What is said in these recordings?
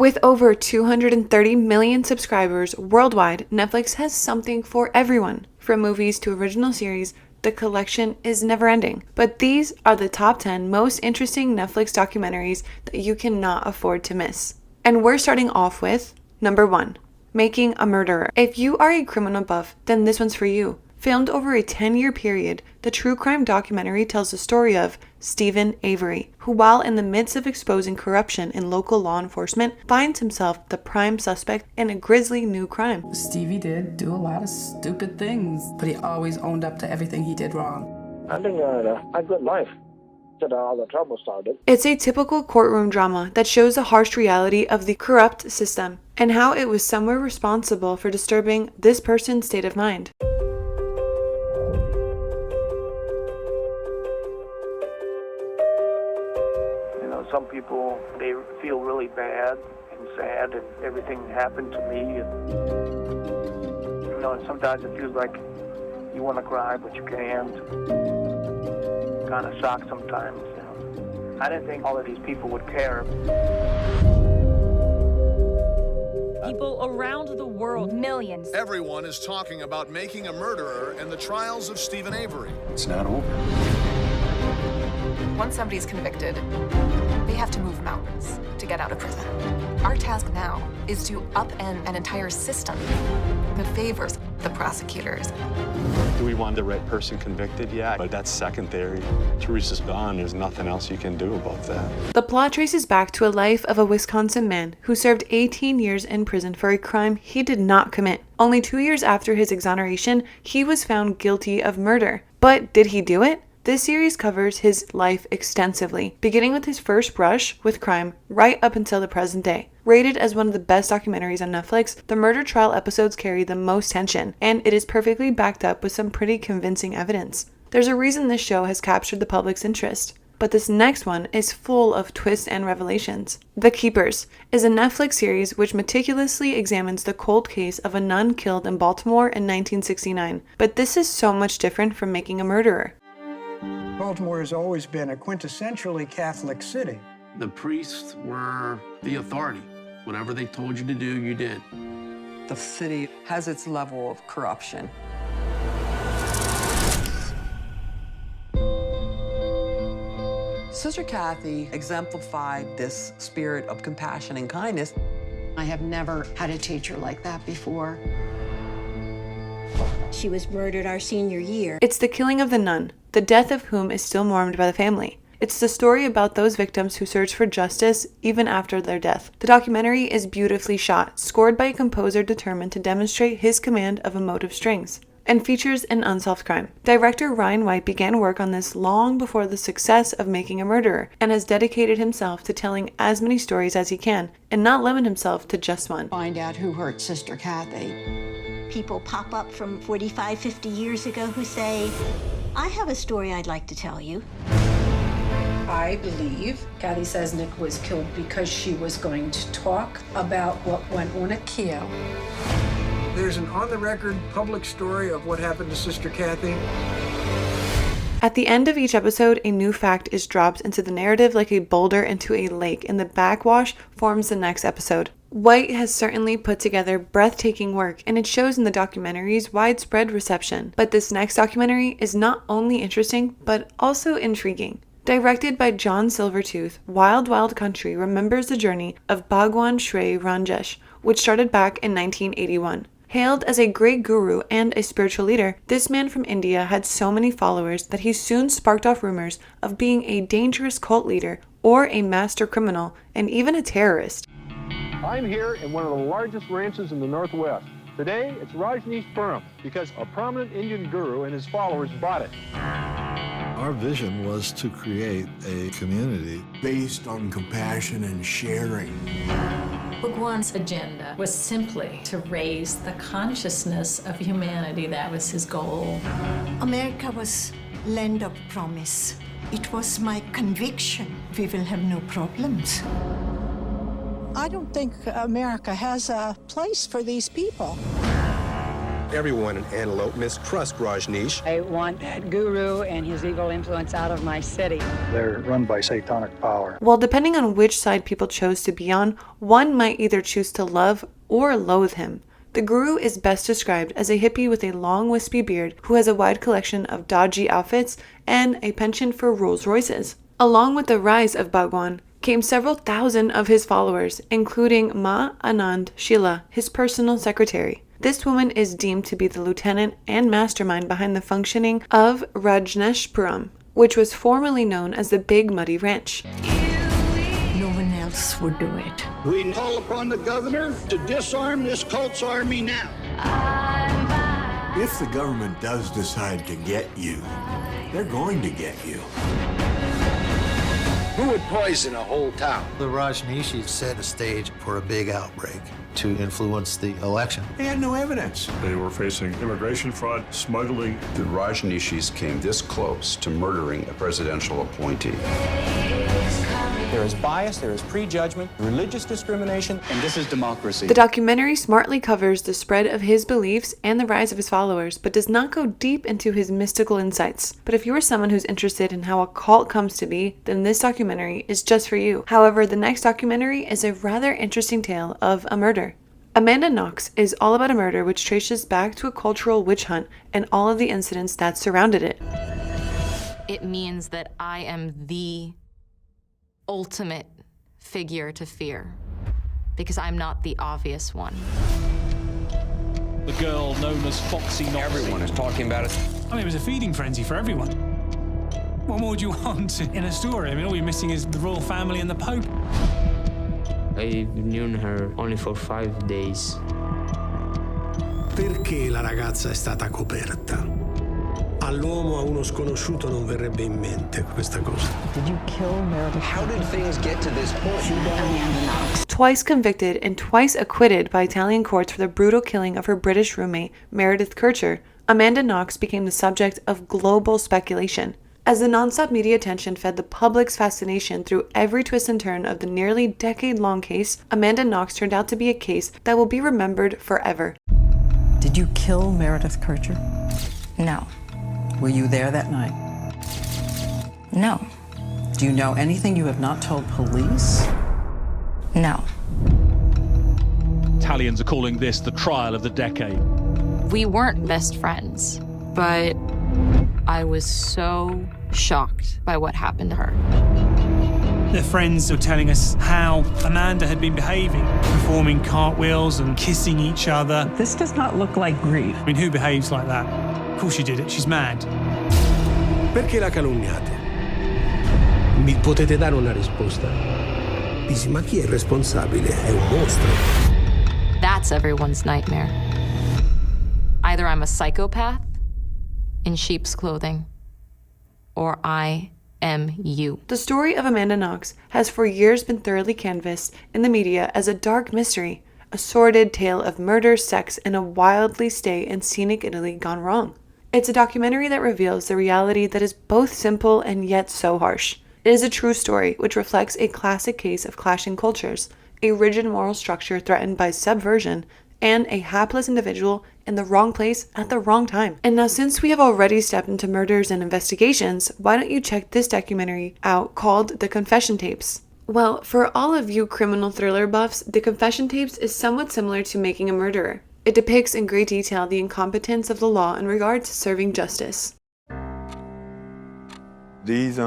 With over 230 million subscribers worldwide, Netflix has something for everyone. From movies to original series, the collection is never ending. But these are the top 10 most interesting Netflix documentaries that you cannot afford to miss. And we're starting off with number 1, Making a Murderer. If you are a criminal buff, then this one's for you. Filmed over a 10-year period, the true crime documentary tells the story of Stephen Avery, who while in the midst of exposing corruption in local law enforcement, finds himself the prime suspect in a grisly new crime. Stevie did do a lot of stupid things, but he always owned up to everything he did wrong. I think I had a good life till all the trouble started. It's a typical courtroom drama that shows the harsh reality of the corrupt system and how it was somewhere responsible for disturbing this person's state of mind. Some people, they feel really bad and sad and everything happened to me. And, sometimes it feels like you want to cry, but you can't. Kind of shocked sometimes. I didn't think all of these people would care. People around the world, millions. Everyone is talking about Making a Murderer and the trials of Stephen Avery. It's not over. Once somebody's convicted, they have to move mountains to get out of prison. Our task now is to upend an entire system that favors the prosecutors. Do we want the right person convicted? Yeah, but that's secondary. Teresa's gone. There's nothing else you can do about that. The plot traces back to a life of a Wisconsin man who served 18 years in prison for a crime he did not commit. Only 2 years after his exoneration, he was found guilty of murder. But did he do it? This series covers his life extensively, beginning with his first brush with crime right up until the present day. Rated as one of the best documentaries on Netflix, the murder trial episodes carry the most tension, and it is perfectly backed up with some pretty convincing evidence. There's a reason this show has captured the public's interest. But this next one is full of twists and revelations. The Keepers is a Netflix series which meticulously examines the cold case of a nun killed in Baltimore in 1969. But this is so much different from Making a Murderer. Baltimore has always been a quintessentially Catholic city. The priests were the authority. Whatever they told you to do, you did. The city has its level of corruption. Sister Kathy exemplified this spirit of compassion and kindness. I have never had a teacher like that before. She was murdered our senior year. It's the killing of the nun, the death of whom is still mourned by the family. It's the story about those victims who search for justice even after their death. The documentary is beautifully shot, scored by a composer determined to demonstrate his command of emotive strings, and features an unsolved crime. Director Ryan White began work on this long before the success of Making a Murderer, and has dedicated himself to telling as many stories as he can, and not limit himself to just one. Find out who hurt Sister Kathy. People pop up from 45, 50 years ago who say, I have a story I'd like to tell you. I believe Kathy Sesnick was killed because she was going to talk about what went on at Keogh. There's an on-the-record public story of what happened to Sister Kathy. At the end of each episode, a new fact is dropped into the narrative like a boulder into a lake, and the backwash forms the next episode. White has certainly put together breathtaking work, and it shows in the documentary's widespread reception. But this next documentary is not only interesting, but also intriguing. Directed by John Silvertooth, Wild Wild Country remembers the journey of Bhagwan Shrey Ranjesh, which started back in 1981. Hailed as a great guru and a spiritual leader, this man from India had so many followers that he soon sparked off rumors of being a dangerous cult leader or a master criminal and even a terrorist. I'm here in one of the largest ranches in the Northwest. Today, it's Rajneeshpuram because a prominent Indian guru and his followers bought it. Our vision was to create a community based on compassion and sharing. Bhagwan's agenda was simply to raise the consciousness of humanity. That was his goal. America was land of promise. It was my conviction we will have no problems. I don't think America has a place for these people. Everyone in Antelope mistrusts Rajneesh. I want that guru and his evil influence out of my city. They're run by satanic power. Well, depending on which side people chose to be on, one might either choose to love or loathe him. The guru is best described as a hippie with a long wispy beard who has a wide collection of dodgy outfits and a penchant for Rolls Royces. Along with the rise of Bhagwan came several thousand of his followers, including Ma Anand Sheila, his personal secretary. This woman is deemed to be the lieutenant and mastermind behind the functioning of Rajneshpuram, which was formerly known as the Big Muddy Ranch. No one else would do it. We call upon the governor to disarm this cult's army now. If the government does decide to get you, they're going to get you. Who would poison a whole town? The Rajneeshis set the stage for a big outbreak to influence the election. They had no evidence. They were facing immigration fraud, smuggling. The Rajneeshis came this close to murdering a presidential appointee. There is bias, there is prejudgment, religious discrimination, and this is democracy. The documentary smartly covers the spread of his beliefs and the rise of his followers, but does not go deep into his mystical insights. But if you are someone who's interested in how a cult comes to be, then this documentary is just for you. However, the next documentary is a rather interesting tale of a murder. Amanda Knox is all about a murder which traces back to a cultural witch hunt and all of the incidents that surrounded it. It means that I am the ultimate figure to fear, because I'm not the obvious one. The girl known as Foxy Knox. Everyone is talking about it. I mean, it was a feeding frenzy for everyone. What more do you want in a story? I mean, all you're missing is the royal family and the Pope. I've known her only for 5 days. Perché la ragazza è stata coperta? All'uomo, a uno sconosciuto non verrebbe in mente questa cosa. Did you kill Meredith? How did things get to this point? Amanda Knox. Twice convicted and twice acquitted by Italian courts for the brutal killing of her British roommate, Meredith Kercher, Amanda Knox became the subject of global speculation. As the nonstop media attention fed the public's fascination through every twist and turn of the nearly decade-long case, Amanda Knox turned out to be a case that will be remembered forever. Did you kill Meredith Kercher? No. Were you there that night? No. Do you know anything you have not told police? No. Italians are calling this the trial of the decade. We weren't best friends, but I was so shocked by what happened to her. Their friends were telling us how Amanda had been behaving, performing cartwheels and kissing each other. This does not look like grief. I mean, who behaves like that? Of course she did it, she's mad. Perché la calunniate? Mi potete dare una risposta? Dici, ma chi è responsabile? È un mostro. That's everyone's nightmare. Either I'm a psychopath in sheep's clothing, or I am you. The story of Amanda Knox has for years been thoroughly canvassed in the media as a dark mystery, a sordid tale of murder, sex, and a wildly stay in scenic Italy gone wrong. It's a documentary that reveals the reality that is both simple and yet so harsh. It is a true story which reflects a classic case of clashing cultures, a rigid moral structure threatened by subversion, and a hapless individual in the wrong place at the wrong time. And now, since we have already stepped into murders and investigations, why don't you check this documentary out called The Confession Tapes? Well, for all of you criminal thriller buffs, The Confession Tapes is somewhat similar to Making a Murderer. It depicts in great detail the incompetence of the law in regard to serving justice. These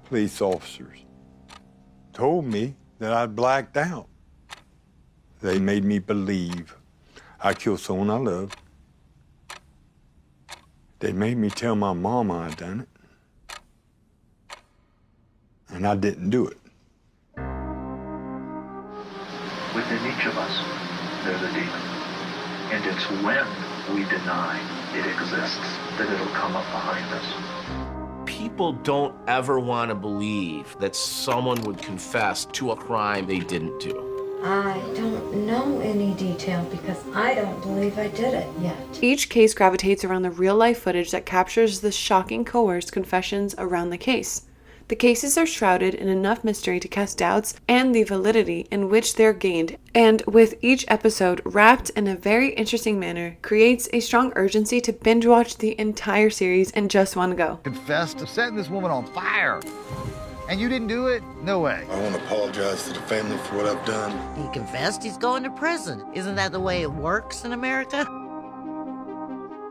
police officers told me that I'd blacked out. They made me believe I killed someone I loved. They made me tell my mama I'd done it. And I didn't do it. Within each of us, there's a demon. And it's when we deny it exists that it'll come up behind us. People don't ever want to believe that someone would confess to a crime they didn't do. I don't know any detail because I don't believe I did it yet. Each case gravitates around the real-life footage that captures the shocking coerced confessions around the case. The cases are shrouded in enough mystery to cast doubts and the validity in which they're gained, and with each episode wrapped in a very interesting manner, creates a strong urgency to binge watch the entire series in just one go. Confessed to setting this woman on fire. And you didn't do it? No way. I want to apologize to the family for what I've done. He confessed he's going to prison. Isn't that the way it works in America?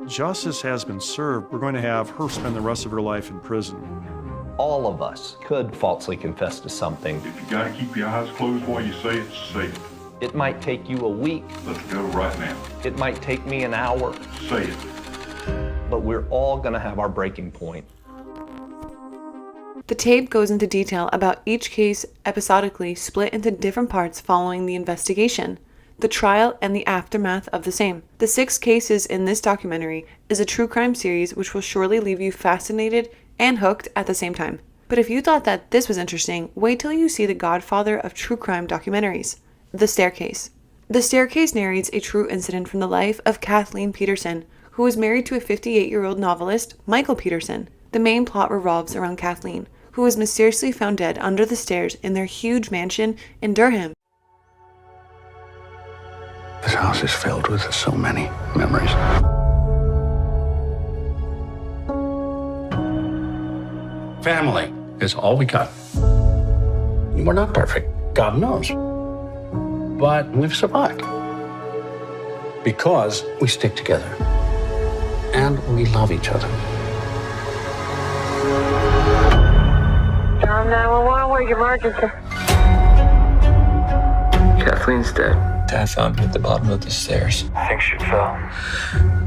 Justice has been served. We're going to have her spend the rest of her life in prison. All of us could falsely confess to something. If you got to keep your eyes closed while you say it. It might take you a week. Let's go right now. It might take me an hour. Say it. But we're all going to have our breaking point. The tape goes into detail about each case episodically split into different parts following the investigation, the trial, and the aftermath of the same. The 6 cases in this documentary is a true crime series which will surely leave you fascinated and hooked at the same time. But if you thought that this was interesting, wait till you see the godfather of true crime documentaries, The Staircase. The Staircase narrates a true incident from the life of Kathleen Peterson, who was married to a 58-year-old novelist, Michael Peterson. The main plot revolves around Kathleen, who was mysteriously found dead under the stairs in their huge mansion in Durham. This house is filled with so many memories. Family is all we got. We're not perfect, God knows. But we've survived. Because we stick together. And we love each other. 911, where's your emergency? Kathleen's dead. Dad found her at the bottom of the stairs. I think she fell.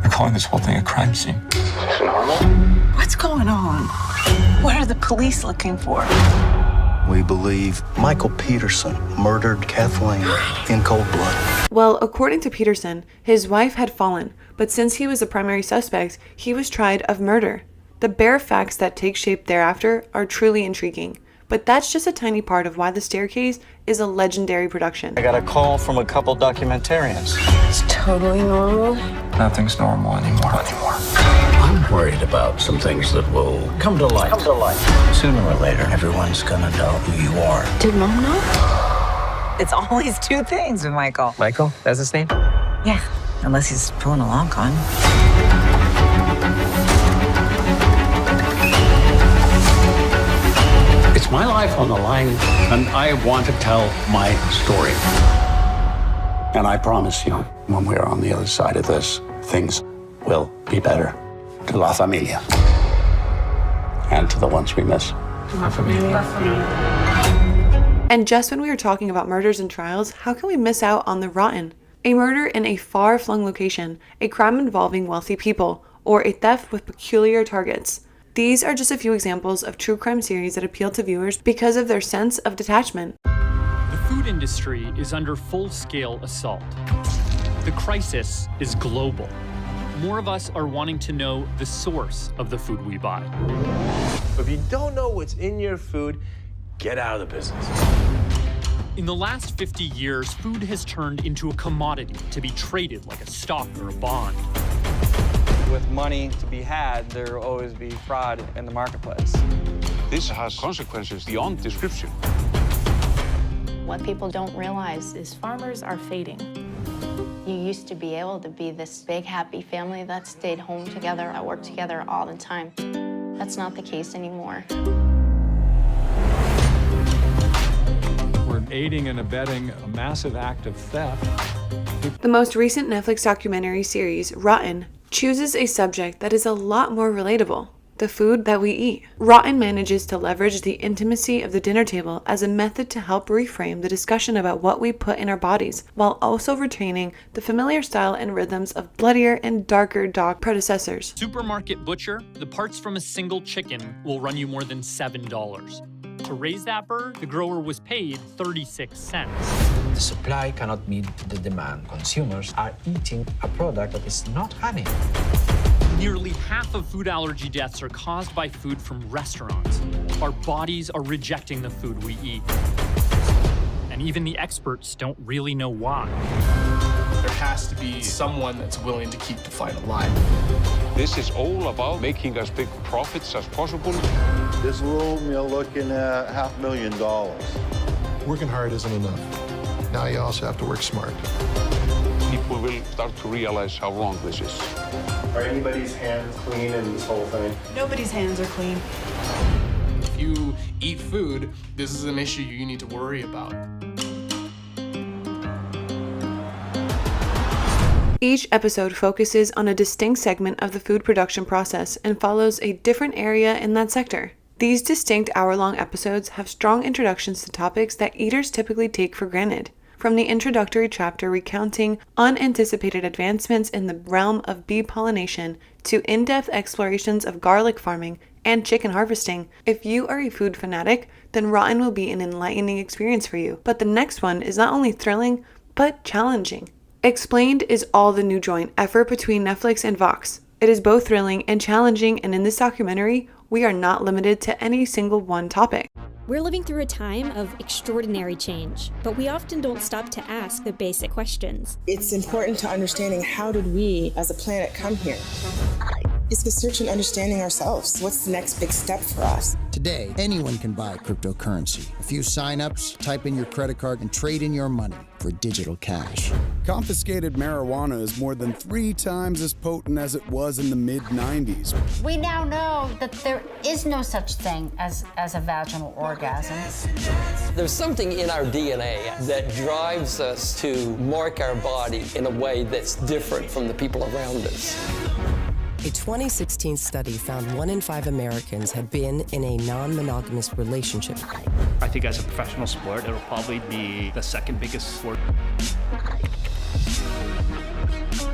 They're calling this whole thing a crime scene. Is this normal? What's going on? What are the police looking for? We believe Michael Peterson murdered Kathleen in cold blood. Well, according to Peterson, his wife had fallen, but since he was the primary suspect, he was tried of murder. The bare facts that take shape thereafter are truly intriguing, but that's just a tiny part of why The Staircase is a legendary production. I got a call from a couple documentarians. It's totally normal. Nothing's normal anymore. I'm worried about some things that will come to light. Sooner or later, everyone's gonna know who you are. Did Mom know? It's always 2 things with Michael. Michael? That's his name? Yeah, unless he's pulling a long con. It's my life on the line, and I want to tell my story. And I promise you, when we're on the other side of this, things will be better. To La Familia. And to the ones we miss. La Familia. And just when we were talking about murders and trials, how can we miss out on The Rotten? A murder in a far-flung location, a crime involving wealthy people, or a theft with peculiar targets. These are just a few examples of true crime series that appeal to viewers because of their sense of detachment. The food industry is under full-scale assault. The crisis is global. More of us are wanting to know the source of the food we buy. If you don't know what's in your food, get out of the business. In the last 50 years, food has turned into a commodity to be traded like a stock or a bond. With money to be had, there will always be fraud in the marketplace. This has consequences beyond description. What people don't realize is farmers are fading. You used to be able to be this big, happy family that stayed home together, that worked together all the time. That's not the case anymore. We're aiding and abetting a massive act of theft. The most recent Netflix documentary series, Rotten, chooses a subject that is a lot more relatable. The food that we eat. Rotten manages to leverage the intimacy of the dinner table as a method to help reframe the discussion about what we put in our bodies, while also retaining the familiar style and rhythms of bloodier and darker dog predecessors. Supermarket butcher, the parts from a single chicken will run you more than $7. To raise that bird, the grower was paid 36 cents. The supply cannot meet the demand. Consumers are eating a product that is not honey. Nearly half of food allergy deaths are caused by food from restaurants. Our bodies are rejecting the food we eat. And even the experts don't really know why. There has to be someone that's willing to keep the fight alive. This is all about making as big profits as possible. This room, you're looking at $500,000. Working hard isn't enough. Now you also have to work smart. People will start to realize how wrong this is. Are anybody's hands clean in this whole thing? Nobody's hands are clean. If you eat food, this is an issue you need to worry about. Each episode focuses on a distinct segment of the food production process and follows a different area in that sector. These distinct hour-long episodes have strong introductions to topics that eaters typically take for granted. From the introductory chapter recounting unanticipated advancements in the realm of bee pollination to in-depth explorations of garlic farming and chicken harvesting, if you are a food fanatic, then Rotten will be an enlightening experience for you. But the next one is not only thrilling, but challenging. Explained is all the new joint effort between Netflix and Vox. It is both thrilling and challenging, and in this documentary, we are not limited to any single one topic. We're living through a time of extraordinary change, but we often don't stop to ask the basic questions. It's important to understanding how did we as a planet come here? It's the search and understanding ourselves. What's the next big step for us? Today, anyone can buy cryptocurrency. A few signups, type in your credit card, and trade in your money for digital cash. Confiscated marijuana is more than 3 times as potent as it was in the mid-90s. We now know that there is no such thing as a vaginal orgasm. There's something in our DNA that drives us to mark our body in a way that's different from the people around us. A 2016 study found 1 in 5 Americans had been in a non-monogamous relationship. I think as a professional sport, it'll probably be the second biggest sport.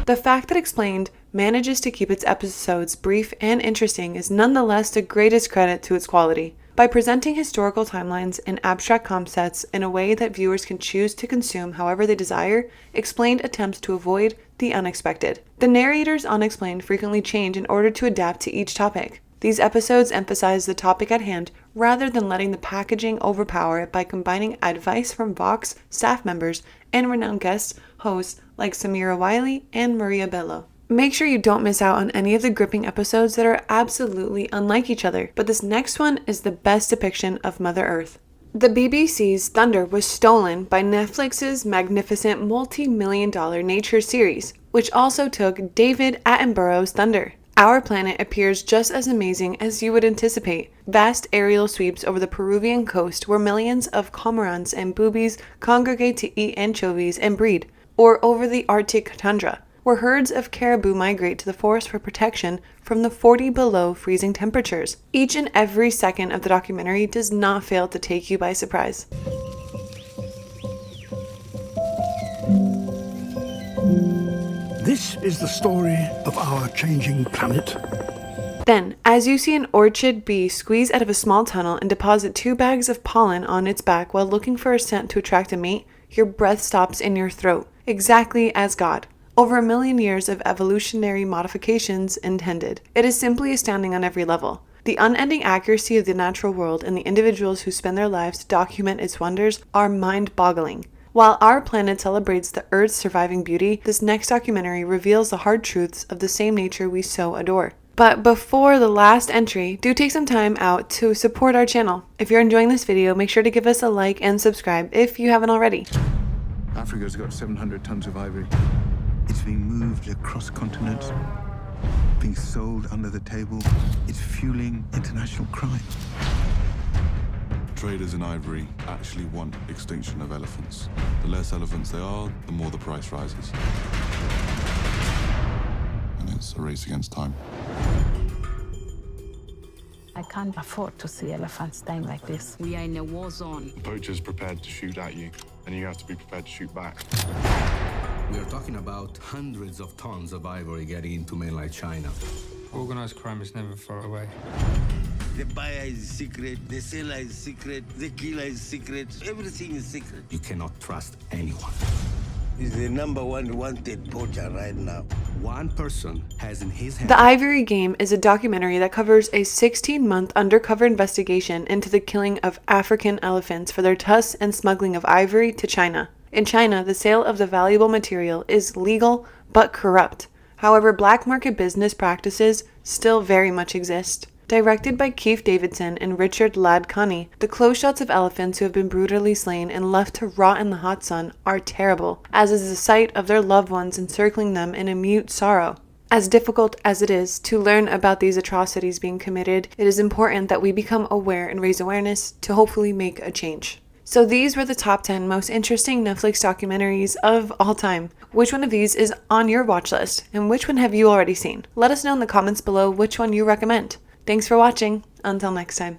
The fact that Explained manages to keep its episodes brief and interesting is nonetheless the greatest credit to its quality. By presenting historical timelines and abstract concepts in a way that viewers can choose to consume however they desire, Explained attempts to avoid the unexpected. The narrators on Explained frequently change in order to adapt to each topic. These episodes emphasize the topic at hand rather than letting the packaging overpower it by combining advice from Vox staff members and renowned guest hosts like Samira Wiley and Maria Bello. Make sure you don't miss out on any of the gripping episodes that are absolutely unlike each other, but this next one is the best depiction of Mother Earth. The BBC's thunder was stolen by Netflix's magnificent multi-million-dollar nature series, which also took David Attenborough's thunder. Our planet appears just as amazing as you would anticipate. Vast aerial sweeps over the Peruvian coast where millions of cormorants and boobies congregate to eat anchovies and breed, or over the Arctic tundra, where herds of caribou migrate to the forest for protection from the 40 below freezing temperatures. Each and every second of the documentary does not fail to take you by surprise. This is the story of our changing planet. Then, as you see an orchid bee squeeze out of a small tunnel and deposit 2 bags of pollen on its back while looking for a scent to attract a mate, your breath stops in your throat, exactly as God. Over 1 million years of evolutionary modifications intended. It is simply astounding on every level. The unending accuracy of the natural world and the individuals who spend their lives to document its wonders are mind-boggling. While our planet celebrates the Earth's surviving beauty, this next documentary reveals the hard truths of the same nature we so adore. But before the last entry, do take some time out to support our channel. If you're enjoying this video, make sure to give us a like and subscribe if you haven't already. Africa's got 700 tons of ivory. It's being moved across continents, being sold under the table. It's fueling international crime. Traders in ivory actually want extinction of elephants. The less elephants there are, the more the price rises. And it's a race against time. I can't afford to see elephants dying like this. We are in a war zone. The poacher's prepared to shoot at you, and you have to be prepared to shoot back. We are talking about hundreds of tons of ivory getting into mainland China. Organized crime is never far away. The buyer is secret, the seller is secret, the killer is secret, everything is secret. You cannot trust anyone. He's the #1 wanted poacher right now. One person has in his hand... The Ivory Game is a documentary that covers a 16-month undercover investigation into the killing of African elephants for their tusks and smuggling of ivory to China. In China, the sale of the valuable material is legal but corrupt. However, black market business practices still very much exist. Directed by Keith Davidson and Richard Ladkani, the close shots of elephants who have been brutally slain and left to rot in the hot sun are terrible, as is the sight of their loved ones encircling them in a mute sorrow. As difficult as it is to learn about these atrocities being committed, it is important that we become aware and raise awareness to hopefully make a change. So these were the top 10 most interesting Netflix documentaries of all time. Which one of these is on your watch list, and which one have you already seen? Let us know in the comments below which one you recommend. Thanks for watching. Until next time.